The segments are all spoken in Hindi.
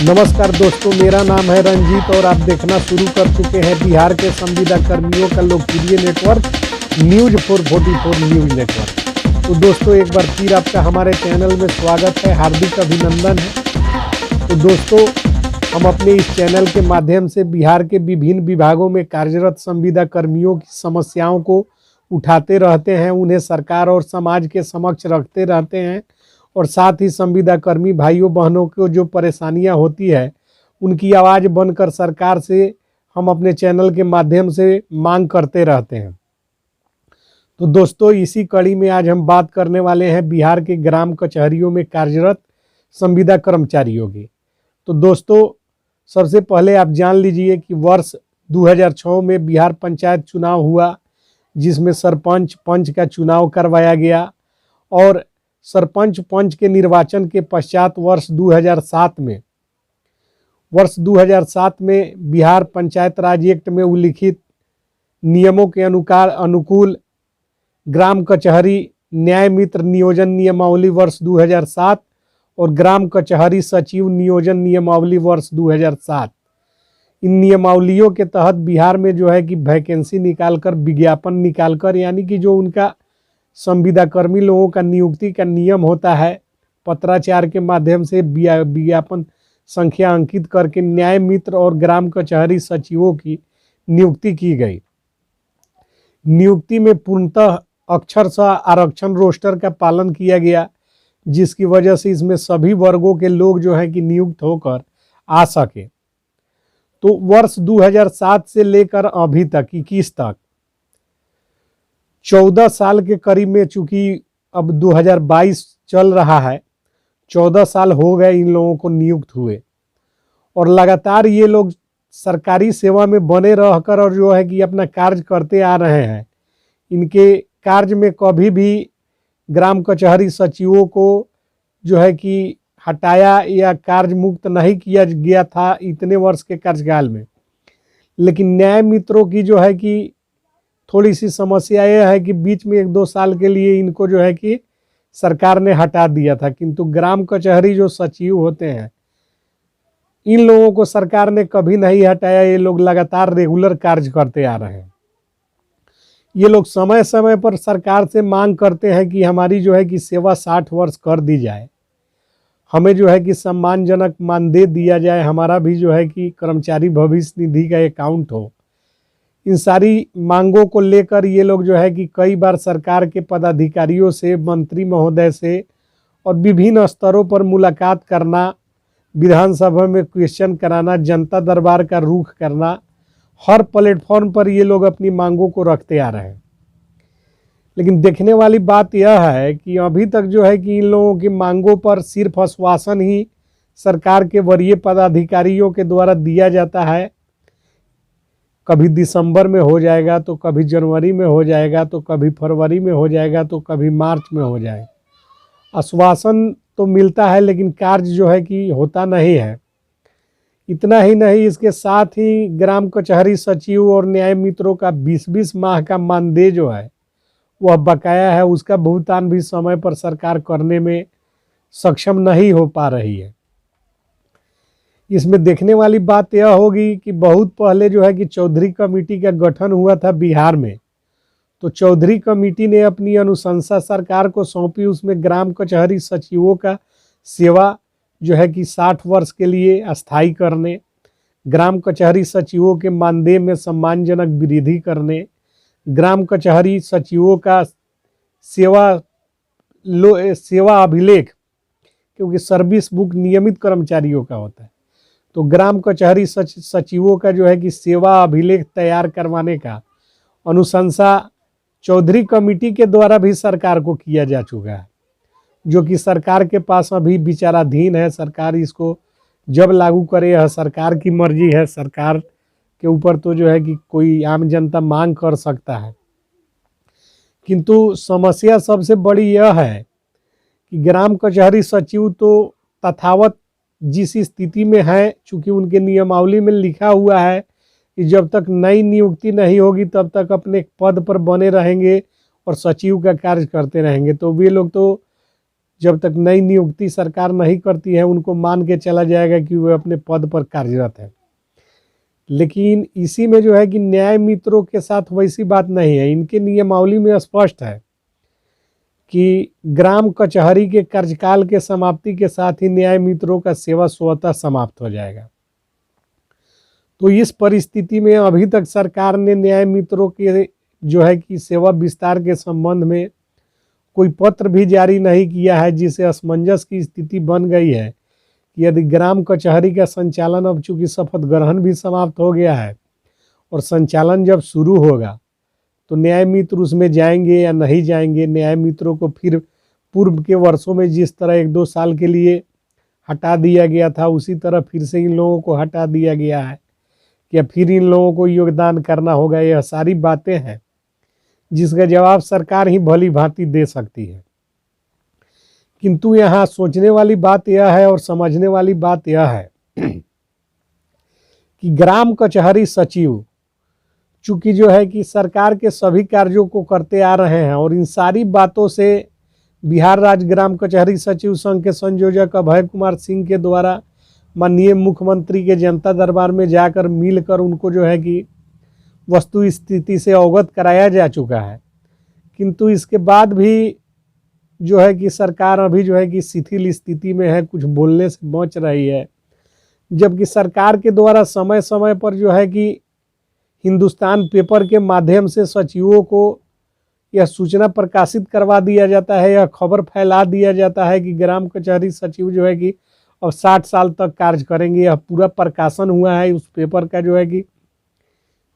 नमस्कार दोस्तों, मेरा नाम है रंजीत और आप देखना शुरू कर चुके हैं बिहार के संविदा कर्मियों का लोकप्रिय नेटवर्क न्यूज 444 न्यूज नेटवर्क। तो दोस्तों, एक बार फिर आपका हमारे चैनल में स्वागत है, हार्दिक अभिनंदन है। तो दोस्तों, हम अपने इस चैनल के माध्यम से बिहार के विभिन्न विभागों में कार्यरत संविदा कर्मियों की समस्याओं को उठाते रहते हैं, उन्हें सरकार और समाज के समक्ष रखते रहते हैं और साथ ही संविदा कर्मी भाइयों बहनों को जो परेशानियां होती है उनकी आवाज़ बनकर सरकार से हम अपने चैनल के माध्यम से मांग करते रहते हैं। तो दोस्तों, इसी कड़ी में आज हम बात करने वाले हैं बिहार के ग्राम कचहरियों में कार्यरत संविदा कर्मचारियों की। तो दोस्तों, सबसे पहले आप जान लीजिए कि वर्ष 2006 में बिहार पंचायत चुनाव हुआ, जिसमें सरपंच पंच का चुनाव करवाया गया और सरपंच पंच के निर्वाचन के पश्चात वर्ष 2007 में बिहार पंचायत राज एक्ट में उल्लिखित नियमों के अनुकूल ग्राम कचहरी न्याय मित्र नियोजन नियमावली वर्ष 2007 और ग्राम कचहरी सचिव नियोजन नियमावली वर्ष 2007, इन नियमावलियों के तहत बिहार में जो है कि वैकेंसी निकालकर विज्ञापन निकालकर, यानी कि जो उनका संविदा कर्मी लोगों का नियुक्ति का नियम होता है, पत्राचार के माध्यम से विज्ञापन संख्या अंकित करके न्याय मित्र और ग्राम कचहरी सचिवों की नियुक्ति की गई। नियुक्ति में पूर्णतः अक्षरशः आरक्षण रोस्टर का पालन किया गया, जिसकी वजह से इसमें सभी वर्गों के लोग जो है कि नियुक्त होकर आ सके। तो वर्ष 2007 से लेकर अभी तक 21 तक 14 साल के करीब में, चूंकि अब 2022 चल रहा है, 14 साल हो गए इन लोगों को नियुक्त हुए और लगातार ये लोग सरकारी सेवा में बने रहकर और जो है कि अपना कार्य करते आ रहे हैं। इनके कार्य में कभी भी ग्राम कचहरी सचिवों को जो है कि हटाया या कार्य मुक्त नहीं किया गया था इतने वर्ष के कार्यकाल में। लेकिन न्याय मित्रों की जो है कि थोड़ी सी समस्या यह है कि बीच में 1-2 साल के लिए इनको जो है कि सरकार ने हटा दिया था, किंतु ग्राम कचहरी जो सचिव होते हैं इन लोगों को सरकार ने कभी नहीं हटाया। ये लोग लगातार रेगुलर कार्य करते आ रहे हैं। ये लोग समय समय पर सरकार से मांग करते हैं कि हमारी जो है कि सेवा 60 वर्ष कर दी जाए, हमें जो है कि सम्मानजनक मानदेय दिया जाए, हमारा भी जो है कि कर्मचारी भविष्य निधि का अकाउंट हो। इन सारी मांगों को लेकर ये लोग जो है कि कई बार सरकार के पदाधिकारियों से, मंत्री महोदय से और विभिन्न स्तरों पर मुलाकात करना, विधानसभा में क्वेश्चन कराना, जनता दरबार का रुख करना, हर प्लेटफॉर्म पर ये लोग अपनी मांगों को रखते आ रहे हैं। लेकिन देखने वाली बात यह है कि अभी तक जो है कि इन लोगों की मांगों पर सिर्फ आश्वासन ही सरकार के वरीय पदाधिकारियों के द्वारा दिया जाता है। कभी दिसंबर में हो जाएगा, तो कभी जनवरी में हो जाएगा, तो कभी फरवरी में हो जाएगा, तो कभी मार्च में हो जाएगा। आश्वासन तो मिलता है लेकिन कार्य जो है कि होता नहीं है। इतना ही नहीं, इसके साथ ही ग्राम कचहरी सचिव और न्याय मित्रों का 20-20 माह का मानदेय जो है वह बकाया है, उसका भुगतान भी समय पर सरकार करने में सक्षम नहीं हो पा रही है। इसमें देखने वाली बात यह होगी कि बहुत पहले जो है कि चौधरी कमेटी का गठन हुआ था बिहार में। तो चौधरी कमेटी ने अपनी अनुशंसा सरकार को सौंपी, उसमें ग्राम कचहरी सचिवों का सेवा जो है कि 60 वर्ष के लिए अस्थायी करने, ग्राम कचहरी सचिवों के मानदेय में सम्मानजनक वृद्धि करने, ग्राम कचहरी सचिवों का सेवा अभिलेख, क्योंकि सर्विस बुक नियमित कर्मचारियों का होता है, तो ग्राम कचहरी सचिवों का जो है कि सेवा अभिलेख तैयार करवाने का अनुशंसा चौधरी कमेटी के द्वारा भी सरकार को किया जा चुका है, जो कि सरकार के पास अभी विचाराधीन है। सरकार इसको जब लागू करे यह सरकार की मर्जी है, सरकार के ऊपर तो जो है कि कोई आम जनता मांग कर सकता है। किंतु समस्या सबसे बड़ी यह है कि ग्राम कचहरी सचिव तो तथावत जिस स्थिति में है, चूंकि उनके नियमावली में लिखा हुआ है कि जब तक नई नियुक्ति नहीं होगी तब तक अपने पद पर बने रहेंगे और सचिव का कार्य करते रहेंगे, तो वे लोग तो जब तक नई नियुक्ति सरकार नहीं करती है उनको मान के चला जाएगा कि वे अपने पद पर कार्यरत है। लेकिन इसी में जो है कि न्याय मित्रों के साथ वैसी बात नहीं है। इनके नियमावली में स्पष्ट है कि ग्राम कचहरी के कार्यकाल के समाप्ति के साथ ही न्याय मित्रों का सेवा स्वतः समाप्त हो जाएगा। तो इस परिस्थिति में अभी तक सरकार ने न्याय मित्रों के जो है कि सेवा विस्तार के संबंध में कोई पत्र भी जारी नहीं किया है, जिससे असमंजस की स्थिति बन गई है कि यदि ग्राम कचहरी का संचालन, अब चूंकि शपथ ग्रहण भी समाप्त हो गया है और संचालन जब शुरू होगा तो न्याय मित्र उसमें जाएंगे या नहीं जाएंगे। न्याय मित्रों को फिर पूर्व के वर्षों में जिस तरह 1-2 साल के लिए हटा दिया गया था, उसी तरह फिर से इन लोगों को हटा दिया गया है कि फिर इन लोगों को योगदान करना होगा। यह सारी बातें हैं जिसका जवाब सरकार ही भली भांति दे सकती है। किंतु यहाँ सोचने वाली बात यह है और समझने वाली बात यह है कि ग्राम कचहरी सचिव चूंकि जो है कि सरकार के सभी कार्यों को करते आ रहे हैं और इन सारी बातों से बिहार राज्य ग्राम कचहरी सचिव संघ के संयोजक अभय कुमार सिंह के द्वारा माननीय मुख्यमंत्री के जनता दरबार में जाकर मिलकर उनको जो है कि वस्तु स्थिति से अवगत कराया जा चुका है। किंतु इसके बाद भी जो है कि सरकार अभी जो है कि शिथिल स्थिति में है, कुछ बोलने से बच रही है। जबकि सरकार के द्वारा समय समय पर जो है कि हिंदुस्तान पेपर के माध्यम से सचिवों को यह सूचना प्रकाशित करवा दिया जाता है, यह खबर फैला दिया जाता है कि ग्राम कचहरी सचिव जो है कि अब 60 साल तक कार्य करेंगे। यह पूरा प्रकाशन हुआ है, उस पेपर का जो है कि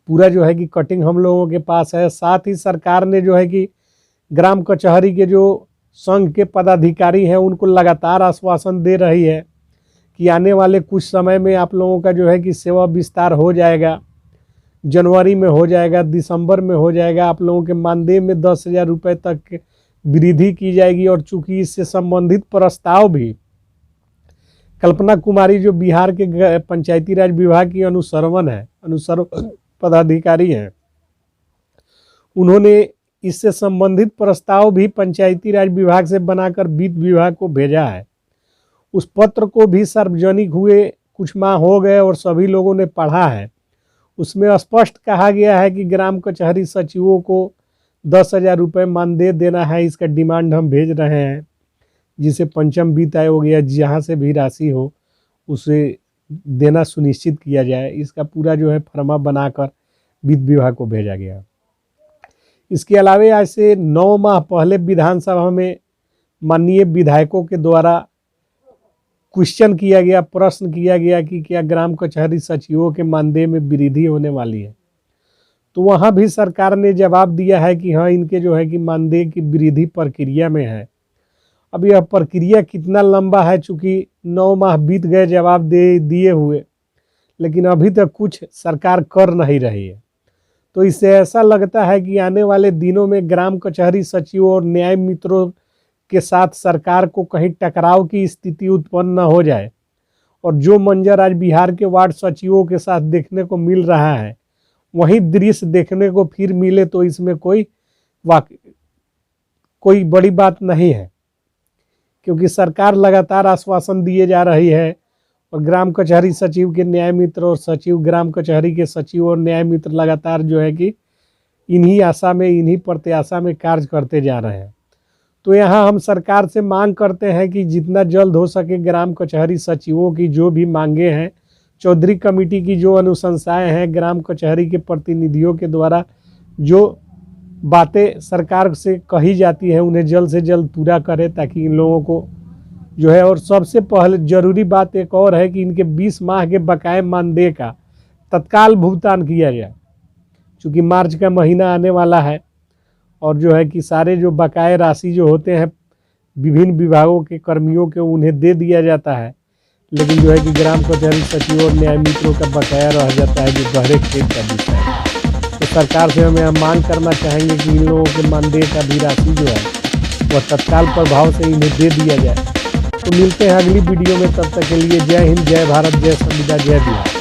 पूरा जो है कि कटिंग हम लोगों के पास है। साथ ही सरकार ने जो है कि ग्राम कचहरी के जो संघ के पदाधिकारी हैं उनको लगातार आश्वासन दे रही है कि आने वाले कुछ समय में आप लोगों का जो है कि सेवा विस्तार हो जाएगा, जनवरी में हो जाएगा, दिसंबर में हो जाएगा। आप लोगों के मानदेय में 10,000 रुपये तक वृद्धि की जाएगी। और चूंकि इससे संबंधित प्रस्ताव भी कल्पना कुमारी जो बिहार के पंचायती राज विभाग की अनुसरवन पदाधिकारी हैं, उन्होंने इससे संबंधित प्रस्ताव भी पंचायती राज विभाग से बनाकर वित्त विभाग को भेजा है। उस पत्र को भी सार्वजनिक हुए कुछ माह हो गए और सभी लोगों ने पढ़ा है। उसमें स्पष्ट कहा गया है कि ग्राम कचहरी सचिवों को 10,000 रुपये मानदेय देना है। इसका डिमांड हम भेज रहे हैं, जिसे पंचम वित्त आयोग या जहाँ से भी राशि हो उसे देना सुनिश्चित किया जाए। इसका पूरा जो है फर्मा बनाकर वित्त विभाग को भेजा गया। इसके अलावा आज से 9 माह पहले विधानसभा में माननीय विधायकों के द्वारा क्वेश्चन किया गया, प्रश्न किया गया कि क्या ग्राम कचहरी सचिवों के मानदेय में वृद्धि होने वाली है। तो वहाँ भी सरकार ने जवाब दिया है कि हाँ, इनके जो है कि मानदेय की वृद्धि प्रक्रिया में है। अब यह प्रक्रिया कितना लंबा है, चूँकि 9 माह बीत गए जवाब दिए हुए, लेकिन अभी तक कुछ सरकार कर नहीं रही है। तो इससे ऐसा लगता है कि आने वाले दिनों में ग्राम कचहरी सचिवों और न्याय मित्रों के साथ सरकार को कहीं टकराव की स्थिति उत्पन्न न हो जाए। और जो मंजर आज बिहार के वार्ड सचिवों के साथ देखने को मिल रहा है, वही दृश्य देखने को फिर मिले तो इसमें कोई बड़ी बात नहीं है, क्योंकि सरकार लगातार आश्वासन दिए जा रही है और ग्राम कचहरी सचिव के न्याय मित्र और सचिव ग्राम कचहरी के सचिव और न्याय मित्र लगातार जो है कि इन्हीं आशा में, इन्हीं प्रत्याशा में कार्य करते जा रहे हैं। तो यहाँ हम सरकार से मांग करते हैं कि जितना जल्द हो सके ग्राम कचहरी सचिवों की जो भी मांगे हैं, चौधरी कमेटी की जो अनुशंसाएं हैं, ग्राम कचहरी के प्रतिनिधियों के द्वारा जो बातें सरकार से कही जाती हैं, उन्हें जल्द से जल्द पूरा करें ताकि इन लोगों को जो है। और सबसे पहले जरूरी बात एक और है कि इनके 20 माह के बकाये मानदेय का तत्काल भुगतान किया जाए, क्योंकि मार्च का महीना आने वाला है और जो है कि सारे जो बकाये राशि जो होते हैं विभिन्न विभागों के कर्मियों के, उन्हें दे दिया जाता है, लेकिन जो है कि ग्राम कचहरी सचिव और न्याय मित्रों का बकाया रह जाता है, जो गहरे खेत का विषय है। तो सरकार से हम मांग करना चाहेंगे कि इन लोगों के मानदेय का भी राशि जो है वह तत्काल प्रभाव से इन्हें दे दिया जाए। तो मिलते हैं अगली वीडियो में, तब तक के लिए जय हिंद, जय भारत, जय संविधान, जय बिहार।